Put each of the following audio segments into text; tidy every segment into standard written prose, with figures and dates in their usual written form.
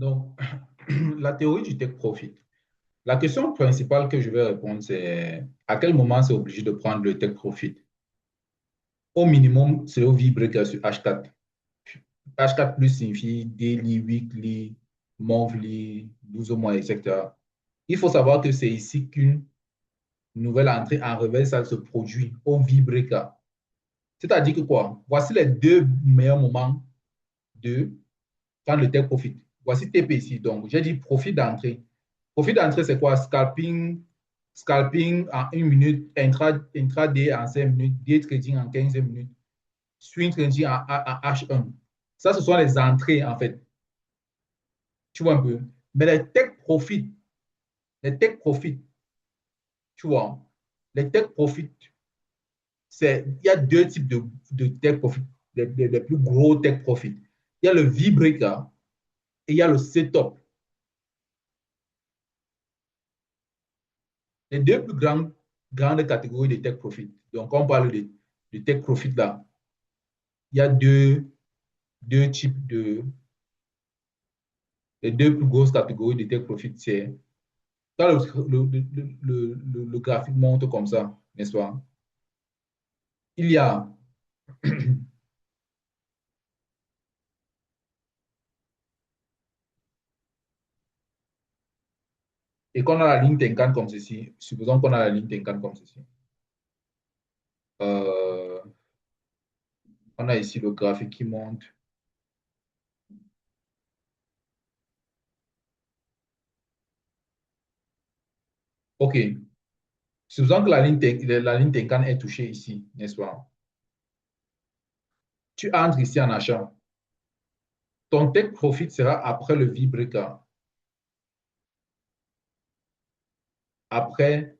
Donc, la théorie du take profit. La question principale que je vais répondre, c'est à quel moment c'est obligé de prendre le take profit? Au minimum, c'est au V-breaker sur H4. H4 plus signifie daily, weekly, monthly, 12 mois, etc. Il faut savoir que c'est ici qu'une nouvelle entrée en reversal se produit au V-breaker. C'est-à-dire que quoi? Voici les deux meilleurs moments de prendre le take profit. Voici TP ici. Donc, j'ai dit profit d'entrée. Profit d'entrée, c'est quoi? Scalping en 1 minute, intraday en 5 minutes, day trading en 15 minutes, swing trading en H1. Ça, ce sont les entrées, en fait. Tu vois un peu. Mais les tech profit, tu vois, les tech profit, il y a deux types de tech profit, les plus gros tech profit. Il y a le V-breaker et il y a le setup. Les deux plus grandes catégories de tech profit. Donc, quand on parle de tech profit là, il y a deux types les deux plus grosses catégories de tech profit, c'est quand le graphique monte comme ça, n'est-ce pas? Il y a, et qu'on a la ligne Tenkan comme ceci, supposons qu'on a la ligne Tenkan comme ceci. Euh, on a ici le graphique qui monte. OK. Supposons que la ligne Tenkan est touchée ici, n'est-ce pas? Tu entres ici en achat. Ton take profit sera après le V-breaker, après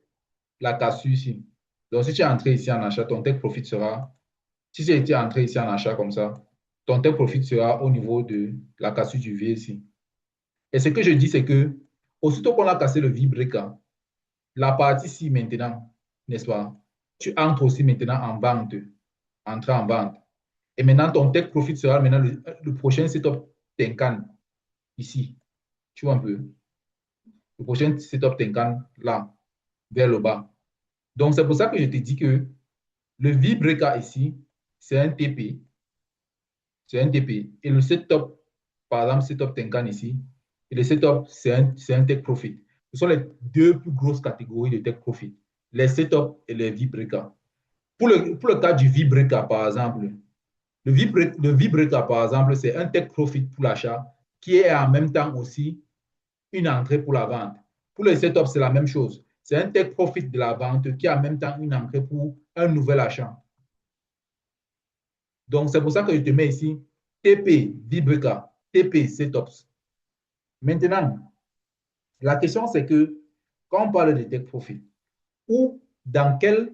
la cassure ici. Donc, si tu es entré ici en achat, ton take profit sera, si tu es entré ici en achat comme ça, ton take profit sera au niveau de la cassure du V ici. Et ce que je dis, c'est que, aussitôt qu'on a cassé le V-breaker, la partie ici maintenant, n'est-ce pas? Tu entres aussi maintenant en vente, entrer en vente. Et maintenant, ton take profit sera maintenant le prochain setup Tenkan ici. Tu vois un peu? Le prochain setup Tenkan là, vers le bas. Donc, c'est pour ça que je te dis que le V-breaker ici, c'est un TP. C'est un TP. Et le setup, par exemple, setup Tenkan ici, et le setup, c'est un take profit. Ce sont les deux plus grosses catégories de take profit. Les setups et les V-breakers. Pour le cas du V-breaker, par exemple, le V-breaker, par exemple, c'est un take profit pour l'achat qui est en même temps aussi une entrée pour la vente. Pour le setup, c'est la même chose. C'est un take profit de la vente qui est en même temps une entrée pour un nouvel achat. Donc, c'est pour ça que je te mets ici TP, V-breaker, TP, setups. Maintenant, la question, c'est que quand on parle de take profit, où, dans quelle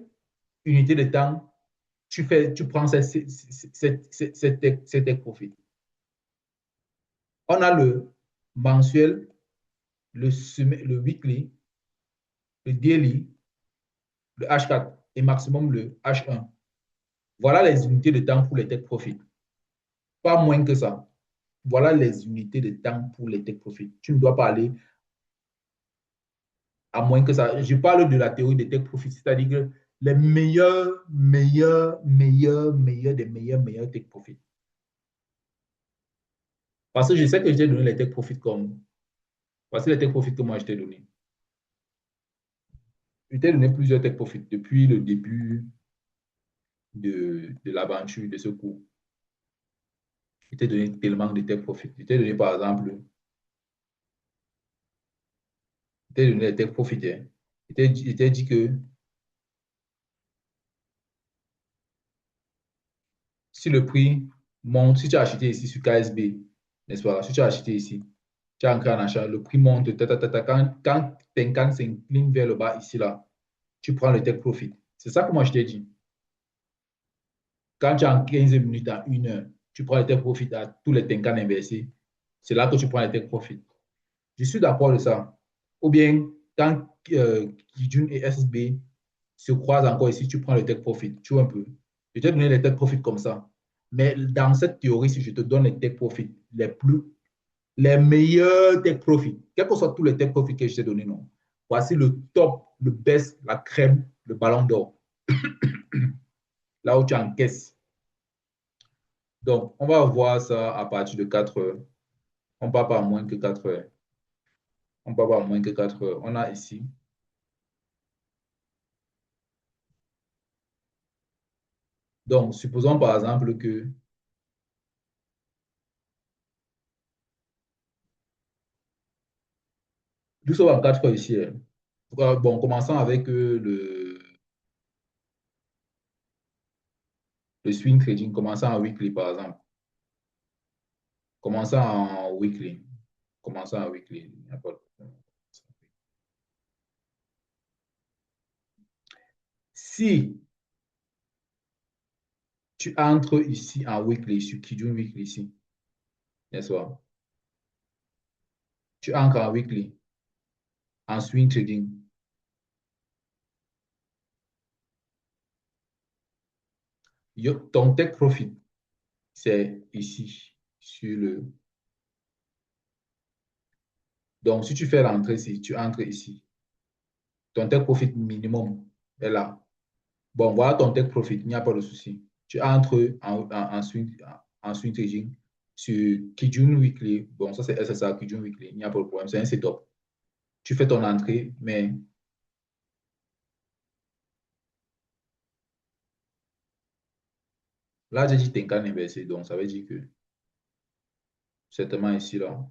unité de temps tu prends ces take profit? On a le mensuel, le weekly, le daily, le H4 et maximum le H1. Voilà les unités de temps pour les take profit. Pas moins que ça. Voilà les unités de temps pour les take profit. Tu ne dois pas aller à moins que ça. Je parle de la théorie des take profit, c'est-à-dire que les meilleurs des meilleurs take profit. Parce que je sais que je t'ai donné les take profit comme. Voici les take profit que moi je t'ai donné. Je t'ai donné plusieurs take profit depuis le début de l'aventure de ce cours. Je t'ai donné tellement de take profit. Je t'ai donné par exemple, je t'ai donné les take profit. Hein. Je t'ai dit que si le prix monte, si tu as acheté ici sur KSB, n'est-ce pas? Si tu as acheté ici, tu as ancré en achat, le prix monte, quand Tenkan s'incline vers le bas ici, là, tu prends le take profit. C'est ça que moi je t'ai dit. Quand tu as en 15 minutes à 1 heure, tu prends le take profit à tous les Tenkan inversés. C'est là que tu prends le take profit. Je suis d'accord de ça. Ou bien, quand Kijun et SB se croisent encore ici, tu prends le take profit. Tu vois un peu. Je t'ai donné les take profit comme ça. Mais dans cette théorie, si je te donne les take profit les meilleurs take profit, quels que soient tous les take profits que je t'ai donnés, non. Voici le top, le best, la crème, le ballon d'or. Là où tu encaisses. Donc, on va voir ça à partir de 4 heures. On ne part pas à moins que 4 heures. On ne part pas à moins que 4 heures. On a ici. Donc, supposons par exemple que nous sommes à 4 heures ici. Hein. Bon, commençons avec le swing trading. Commençons en weekly, par exemple. Commençons en weekly. Commençons en weekly. Si tu entres ici en weekly, sur Kijun Weekly ici, n'est-ce pas? Tu entres en weekly, en swing trading. Ton take profit, c'est ici, sur le. Donc, si tu fais l'entrée ici, tu entres ici. Ton take profit minimum est là. Bon, voilà ton take profit, il n'y a pas de souci. Tu entres en swing trading sur Kijun Weekly. Bon, ça c'est SSA, Kijun Weekly, il n'y a pas de problème, c'est un setup. Tu fais ton entrée, mais là, j'ai dit Tenkan inversé, donc ça veut dire que certainement ici, là.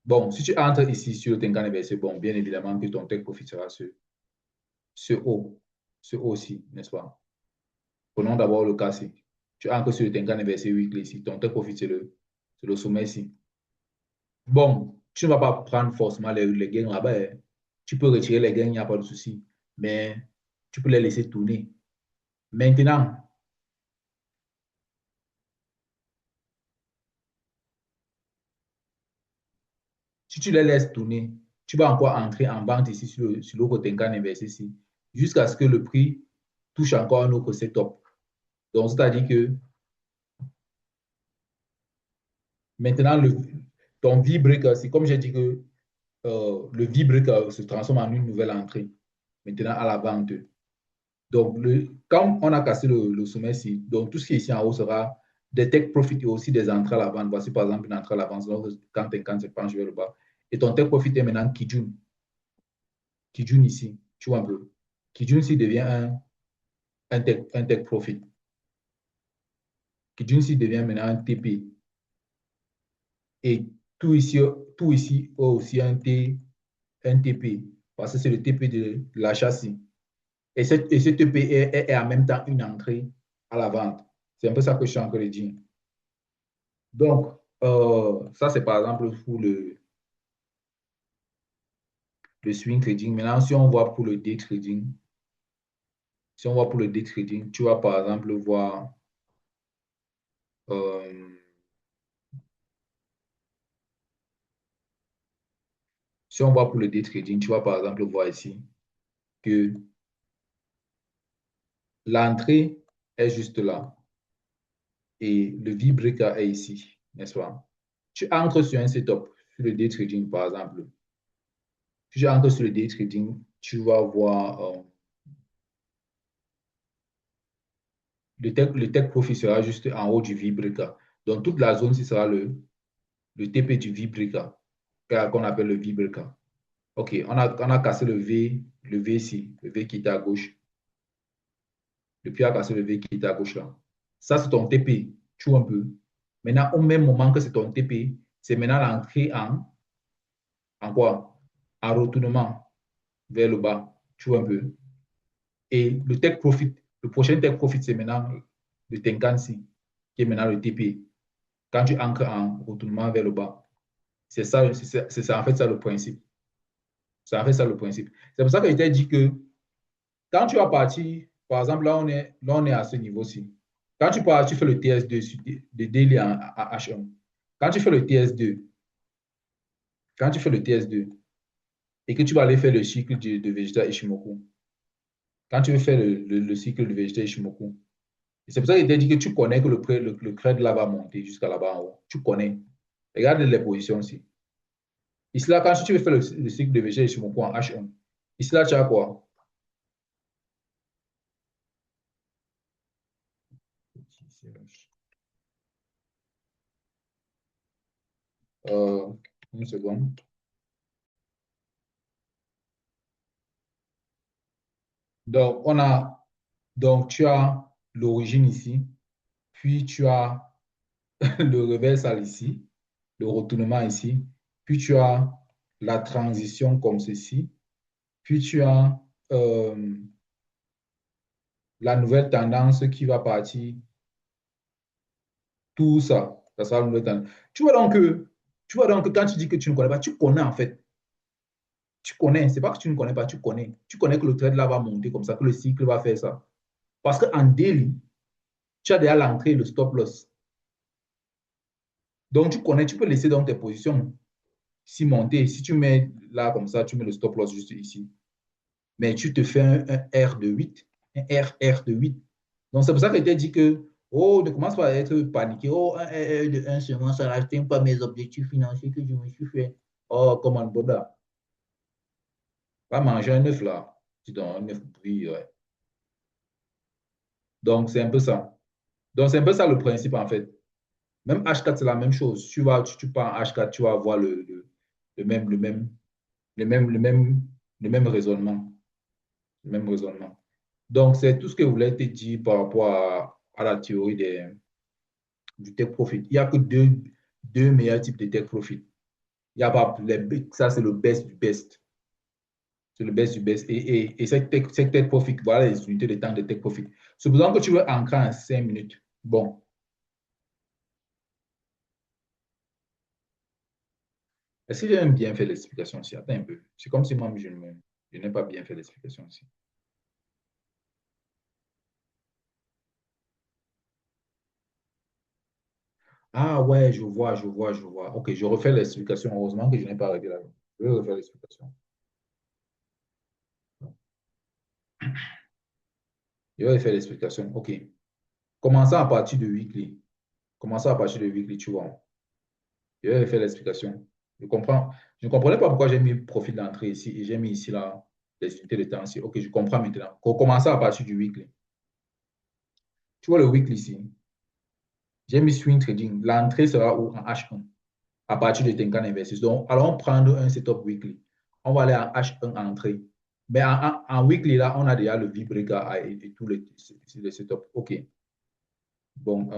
Bon, si tu entres ici sur le Tenkan inversé, bon, bien évidemment que ton take profit sera ce haut, ce haut-ci, n'est-ce pas? Prenons d'abord le cas ci. Tu entres sur le Tenkan inversé weekly ici, ton take profit, c'est le sommet ici. Bon, tu ne vas pas prendre forcément les gains là-bas. Hein. Tu peux retirer les gains, il n'y a pas de souci. Mais tu peux les laisser tourner. Maintenant, si tu les laisses tourner, tu vas encore entrer en vente ici sur le Tenkan inversé ici, jusqu'à ce que le prix touche encore un autre setup. Donc, c'est-à-dire que maintenant, ton V-breaker, c'est comme j'ai dit que le V-breaker se transforme en une nouvelle entrée, maintenant à la vente. Donc, quand on a cassé le sommet-ci, donc tout ce qui est ici en haut sera des take profit et aussi des entrées à la vente. Voici par exemple une entrée à la vente, donc, quand tu penches vers le bas. Et ton take profit est maintenant Kijun. Kijun ici, tu vois un peu. Kijun ici devient un take profit. Kijun ici devient maintenant un TP. Et tout ici a aussi un TP, parce que c'est le TP de l'achat-ci. Et ce TP est en même temps une entrée à la vente. C'est un peu ça que je suis en train de dire. Donc, ça, c'est par exemple pour le swing trading. Maintenant, si on voit pour le day trading, si on voit pour le day trading, tu vas par exemple voir, euh, si on voit pour le day trading, tu vas par exemple voir ici que l'entrée est juste là et le V-breaker est ici, n'est-ce pas? Tu entres sur un setup, sur le day trading par exemple. Si tu entres sur le day trading, tu vas voir le take profit sera juste en haut du V-breaker. Donc, toute la zone, ce sera le TP du V-breaker, qu'on appelle le V-breaker. OK, on a cassé le V ici, le V qui était à gauche. Le puits a cassé le V qui était à gauche là. Ça, c'est ton TP. Tu vois un peu. Maintenant, au même moment que c'est ton TP, c'est maintenant l'entrée en quoi? En retournement vers le bas. Tu vois un peu. Et le take profit, le prochain take profit, c'est maintenant le Tenkan-si, qui est maintenant le TP. Quand tu ancres en retournement vers le bas. C'est ça, c'est en fait ça le principe. C'est en fait ça le principe. C'est pour ça que je t'ai dit que quand tu vas partir, par exemple, là, on est à ce niveau-ci. Quand tu pars, tu fais le TS2 de daily à H1. Quand tu fais le TS2, quand tu fais le TS2 et que tu vas aller faire le cycle de Vegeta Ishimoku, quand tu veux faire le cycle de Vegeta Ishimoku, c'est pour ça que je t'ai dit que tu connais que le cred là va monter jusqu'à là-bas en haut. Tu connais. Regarde les positions ici. Ici, là, quand tu veux faire le cycle de VG sur mon point H1, ici, là, tu as quoi? Euh, une seconde. Donc, donc tu as l'origine ici, puis tu as le reversal ici, le retournement ici, puis tu as la transition comme ceci, puis tu as la nouvelle tendance qui va partir, tout ça, ça sera la nouvelle tendance. Tu vois donc que quand tu dis que tu ne connais pas, tu connais en fait. Tu connais, c'est pas que tu ne connais pas, tu connais. Tu connais que le trade là va monter comme ça, que le cycle va faire ça. Parce qu'en daily, tu as déjà l'entrée et le stop loss. Donc, tu connais, tu peux laisser donc tes positions si monter. Si tu mets là comme ça, tu mets le stop loss juste ici. Mais tu te fais un R de 8, un R de 8. Donc, c'est pour ça que je t'ai dit que, oh, ne commence pas à être paniqué. Oh, un R de 1 seulement, ça n'atteint pas mes objectifs financiers que je me suis fait. Oh, comme un boda. Va manger un œuf là. Tu donnes un œuf bouilli, ouais. Donc, c'est un peu ça. Donc, c'est un peu ça le principe en fait. Même H4, c'est la même chose. Tu pars en H4, tu vas avoir le même, le même, le même, le même, le même raisonnement. Le même raisonnement. Donc, c'est tout ce que je voulais te dire par rapport à la théorie du take profit. Il n'y a que deux meilleurs types de take profit. Il y a pas, ça, c'est le best du best. C'est le best du best. Et cette take profit, voilà les unités de temps de take profit. Supposons que tu veux ancrer en 5 minutes. Bon, est-ce que j'ai bien fait l'explication ici? Attends un peu. C'est comme si moi, je n'ai pas bien fait l'explication ici. Ah ouais, je vois. Ok, je refais l'explication. Heureusement que je n'ai pas arrêté là. Je vais refaire l'explication. Je vais refaire l'explication. Ok. Commençons à partir de weekly. Commençons à partir de weekly, tu vois. Je vais refaire l'explication. Je comprends. Je ne comprenais pas pourquoi j'ai mis profil d'entrée ici et j'ai mis ici là les unités de temps ici. Ok, je comprends maintenant. Commençons à partir du weekly. Tu vois le weekly ici. J'ai mis swing trading. L'entrée sera où? En H1 à partir de Tenkan Inversus. Donc, allons prendre un setup weekly. On va aller en H1 entrée. Mais en weekly, là, on a déjà le Vibreaker et tous les setups. OK. Bon,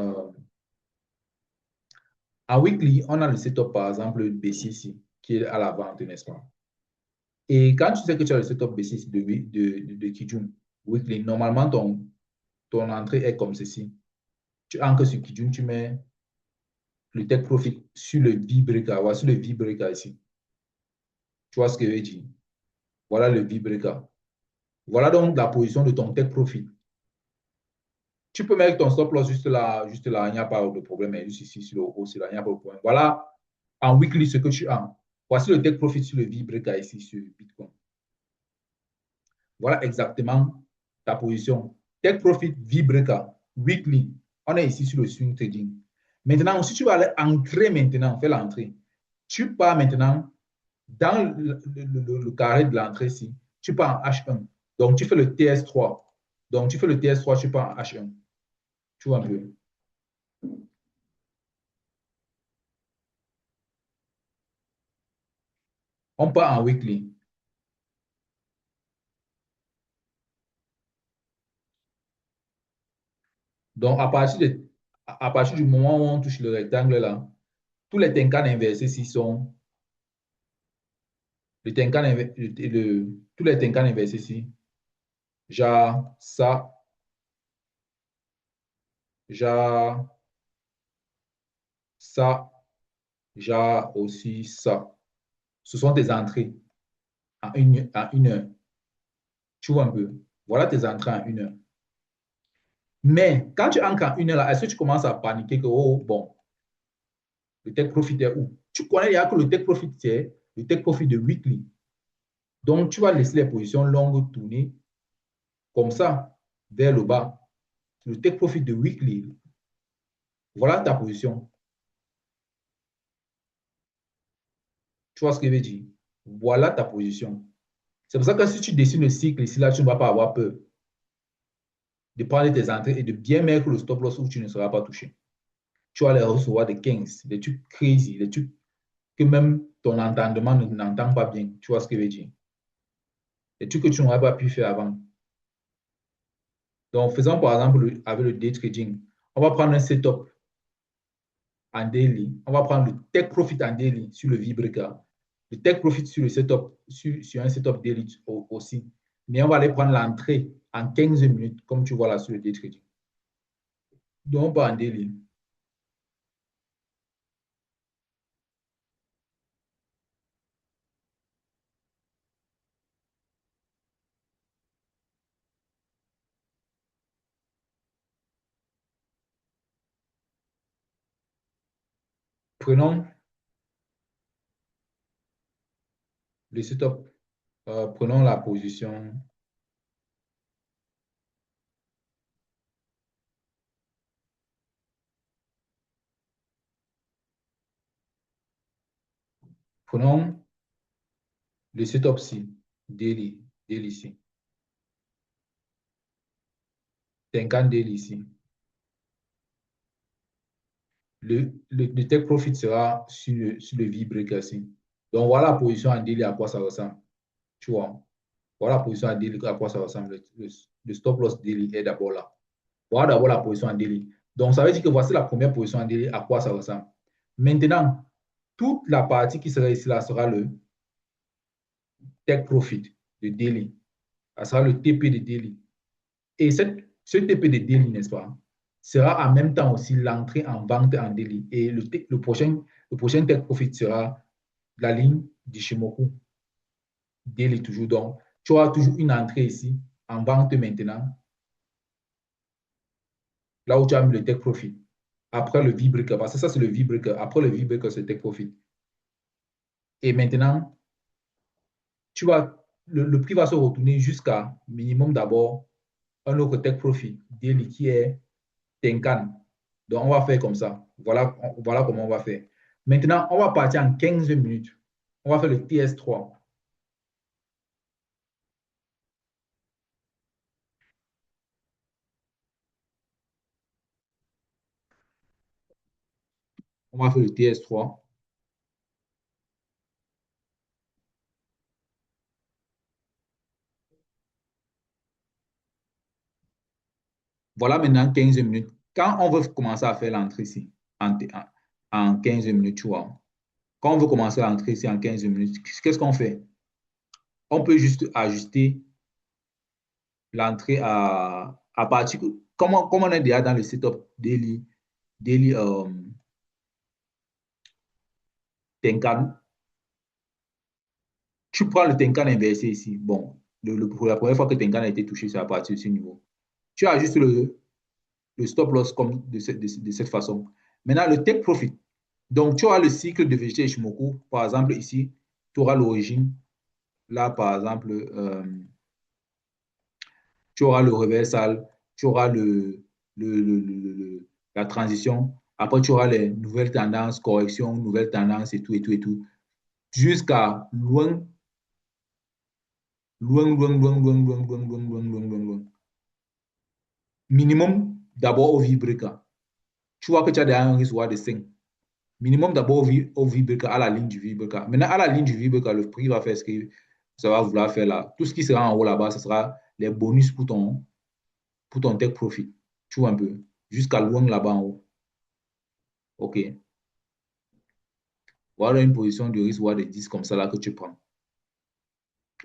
en weekly, on a le setup, par exemple, BCC, qui est à la vente, n'est-ce pas? Et quand tu sais que tu as le setup BCC de Kijun, weekly, normalement, ton entrée est comme ceci. Tu ancres sur Kijun, tu mets le take profit sur le Vibreaker. Voilà, sur le Vibreaker ici. Tu vois ce que je veux dire? Voilà le Vibreaker. Voilà donc la position de ton take profit. Tu peux mettre ton stop loss juste là, il n'y a pas de problème, mais juste ici, sur le haut, c'est là, il n'y a pas de problème. Voilà en weekly ce que tu as. Voici le take profit sur le Vibreaker ici, sur Bitcoin. Voilà exactement ta position. Take profit Vibreaker, weekly. On est ici sur le swing trading. Maintenant, si tu vas aller entrer maintenant, fais l'entrée. Tu pars maintenant dans le carré de l'entrée ici. Tu pars en H1. Donc, tu fais le TS3. Donc, tu fais le TS3, tu pars en H1. Tu vois un peu. On part en weekly. Donc, à partir du moment où on touche le rectangle là, tous les Tenkan inversés ici sont, tous les Tenkan inversés ici, genre ça, genre ça, genre aussi ça. Ce sont tes entrées en une heure. Tu vois un peu. Voilà tes entrées en une heure. Mais quand tu entres en une heure là, est-ce que tu commences à paniquer que, oh, bon, le take profit est où? Tu connais déjà que le take profit, c'est le take profit de weekly. Donc, tu vas laisser les positions longues tourner comme ça, vers le bas. Le take profit de weekly, voilà ta position. Tu vois ce que je veux dire? Voilà ta position. C'est pour ça que si tu dessines le cycle ici, là, tu ne vas pas avoir peur de prendre tes entrées et de bien mettre le stop loss où tu ne seras pas touché. Tu vas les recevoir des 15, des trucs crazy, des trucs que même ton entendement n'entend pas bien. Tu vois ce que je veux dire? Des trucs que tu n'aurais pas pu faire avant. Donc, faisons par exemple avec le day trading. On va prendre un setup en daily. On va prendre le take profit en daily sur le VBreaker. Le take profit sur le setup, sur un setup daily aussi. Mais on va aller prendre l'entrée en 15 minutes, comme tu vois là sur le day trading. Donc, on va en daily. Prenons le setup. Prenons la position. Prenons le setup-ci, daily, daily ici. 50 daily ici. Le take profit sera sur le V-breaker ici. Donc, voilà la position en daily à quoi ça ressemble. Tu vois. Voilà la position en daily à quoi ça ressemble. Le stop loss daily est d'abord là. Voilà d'abord la position en daily. Donc, ça veut dire que voici la première position en daily à quoi ça ressemble. Maintenant, toute la partie qui sera ici là sera le take profit de daily. Ça sera le TP de daily. Et ce TP de daily, n'est-ce pas, sera en même temps aussi l'entrée en vente en daily. Et le prochain take profit sera la ligne d'Ishimoku daily toujours. Donc, tu auras toujours une entrée ici en vente maintenant, là où tu as mis le take profit. Après le V-breaker, parce que ça, c'est le V-breaker. Après le V-breaker, c'est le take profit. Et maintenant, le prix va se retourner jusqu'à minimum d'abord un autre take profit daily qui est Tenkan. Donc, on va faire comme ça. Voilà comment on va faire. Maintenant, on va partir en 15 minutes. On va faire le TS3. On va faire le TS3. Voilà maintenant 15 minutes. Quand on veut commencer à faire l'entrée ici, en 15 minutes, tu vois, quand on veut commencer l'entrée ici en 15 minutes, qu'est-ce qu'on fait? On peut juste ajuster l'entrée à partir. Comme on est déjà dans le setup daily Tenkan, tu prends le Tenkan inversé ici. Bon, pour la première fois que Tenkan a été touché, c'est à partir de ce niveau. Tu ajustes le stop loss comme de cette façon. Maintenant, le take profit. Donc, tu auras le cycle de Vegeta Ishimoku. Par exemple, ici, tu auras l'origine. Là, par exemple, tu auras le reversal, tu auras la transition. Après, tu auras les nouvelles tendances, corrections, nouvelles tendances et tout, et tout, et tout. Jusqu'à loin, loin, loin, loin, loin, loin, loin, loin, loin, loin, loin, loin. Minimum d'abord au V-breaker. Tu vois que tu as déjà un risque de 5. Minimum d'abord au V-breaker, à la ligne du V-breaker. Maintenant, à la ligne du V-breaker, le prix va faire ce que ça va vouloir faire là. Tout ce qui sera en haut là-bas, ce sera les bonus pour ton take profit. Tu vois un peu. Jusqu'à loin là-bas en haut. OK. Voilà une position de risque de 10 comme ça là que tu prends.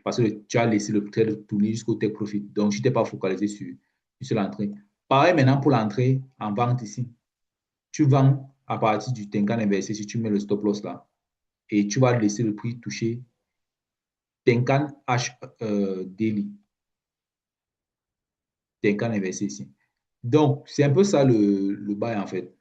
Parce que tu as laissé le trade tourner jusqu'au take profit. Donc, je t'ai pas focalisé sur l'entrée. Pareil maintenant pour l'entrée en vente ici. Tu vends à partir du Tenkan inversé si tu mets le stop loss là. Et tu vas laisser le prix toucher Tenkan H daily. Tenkan inversé ici. Donc, c'est un peu ça le bail en fait.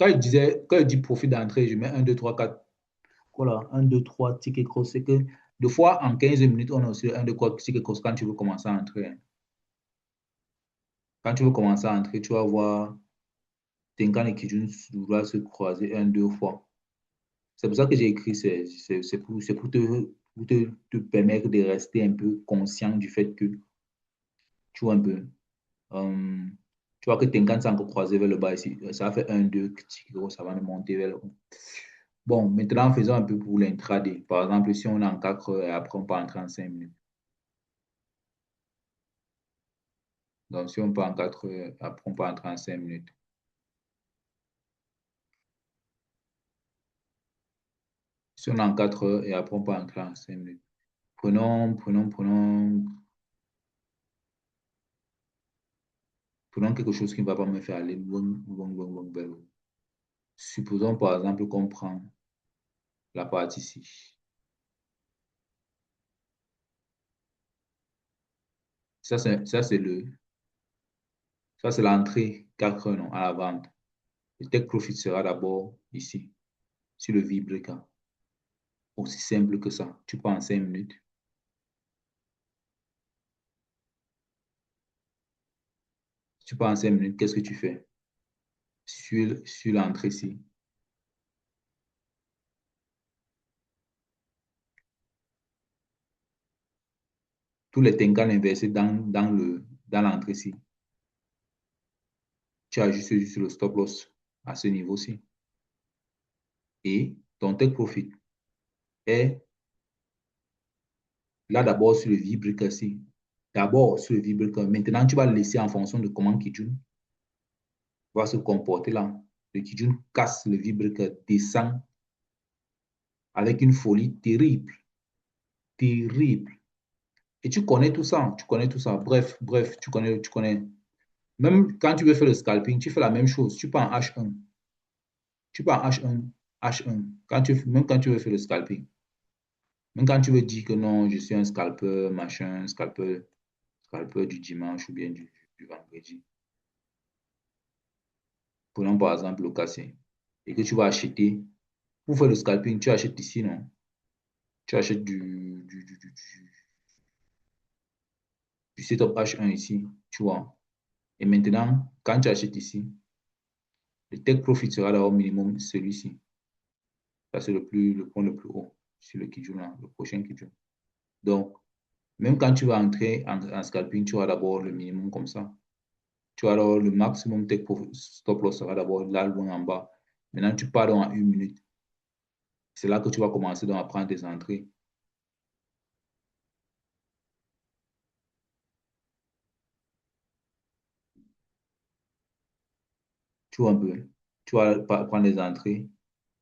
Quand je dis profit d'entrée, je mets un 2 3 4. Voilà, un 2 3 tickets cross. C'est que deux fois en 15 minutes, on a aussi un 2 3 tickets cross quand tu veux commencer à entrer. Quand tu veux commencer à entrer, tu vas voir Tenkan et Kijun doivent se croiser un, deux fois. C'est pour ça que j'ai écrit, c'est pour te permettre de rester un peu conscient du fait que, tu vois un peu, euh, tu vois que Tenkan s'est encore croisé vers le bas ici. Ça a fait un, deux, ça va nous monter vers le haut. Bon, maintenant, faisons un peu pour l'intraday. Par exemple, si on est en 4 heures et après on part en 35 minutes. Donc, si on part en 4 heures, après on part en 35 minutes. Si on est en 4 heures et après on part en 35 minutes. Prenons quelque chose qui ne va pas me faire aller. Supposons par exemple qu'on prend la partie ici. Ça, c'est l'entrée 4 heures non, à la vente. Le take profit sera d'abord ici, sur le Vibrica. Aussi simple que ça. Tu prends en 5 minutes. Tu prends en 5 minutes, qu'est-ce que tu fais? Sur l'entrée ici. Tous les Tenkan inversés dans l'entrée ici. Tu ajustes juste le stop loss à ce niveau-ci. Et ton take profit est là d'abord sur le Vibrica ici. D'abord sur le Vibrica. Maintenant, tu vas le laisser en fonction de comment Kijun va se comporter là. Le Kijun casse le Vibrica, descend avec une folie terrible. Terrible. Et tu connais tout ça. Tu connais tout ça. Bref, tu connais. Même quand tu veux faire le scalping, tu fais la même chose. Tu prends H1. Tu prends H1. H1. Même quand tu veux faire le scalping. Même quand tu veux dire que non, je suis un scalpeur, machin, scalpeur du dimanche ou bien du vendredi. Prenons par exemple le cassé. Et que tu vas acheter. Pour faire le scalping, tu achètes ici, non? Tu achètes du setup H1 ici, tu vois. Et maintenant, quand tu achètes ici, le take profit sera là au minimum celui-ci. Ça, c'est le point le plus haut sur le Kijun, là, le prochain Kijun. Donc, même quand tu vas entrer en scalping, tu auras d'abord le minimum comme ça. Tu auras alors le maximum take profit, stop loss sera d'abord là, loin en bas. Maintenant, tu pars dans 1 minute. C'est là que tu vas commencer donc à prendre des entrées. Tu vois un peu. Tu vas prendre des entrées.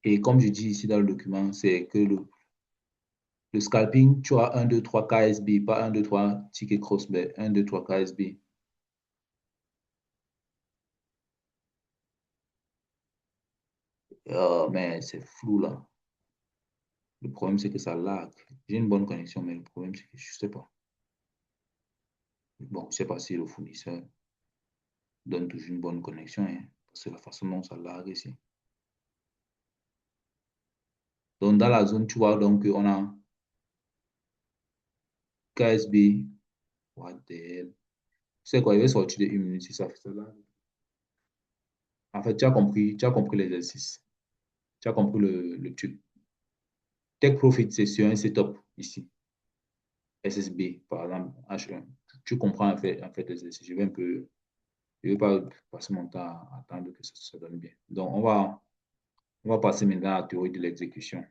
Et comme je dis ici dans le document, c'est que le scalping, tu as 1, 2, 3 KSB, pas 1, 2, 3 ticket cross-bet, 1, 2, 3 KSB. Mais c'est flou là. Le problème, c'est que ça lag. J'ai une bonne connexion, mais le problème, c'est que je ne sais pas. Bon, je ne sais pas si le fournisseur donne toujours une bonne connexion, hein, parce que la façon dont ça lag ici. Donc, dans la zone, tu vois, donc, on a KSB. What the hell? Tu sais quoi, il va sortir de 1 minute si ça fait ça là. En fait, tu as compris l'exercice. Tu as compris le truc. Take profit, c'est sur un setup ici. SSB, par exemple, H1. Tu comprends en fait l'exercice. Je vais pas passer mon temps à attendre que ça donne bien. Donc, on va passer maintenant à la théorie de l'exécution.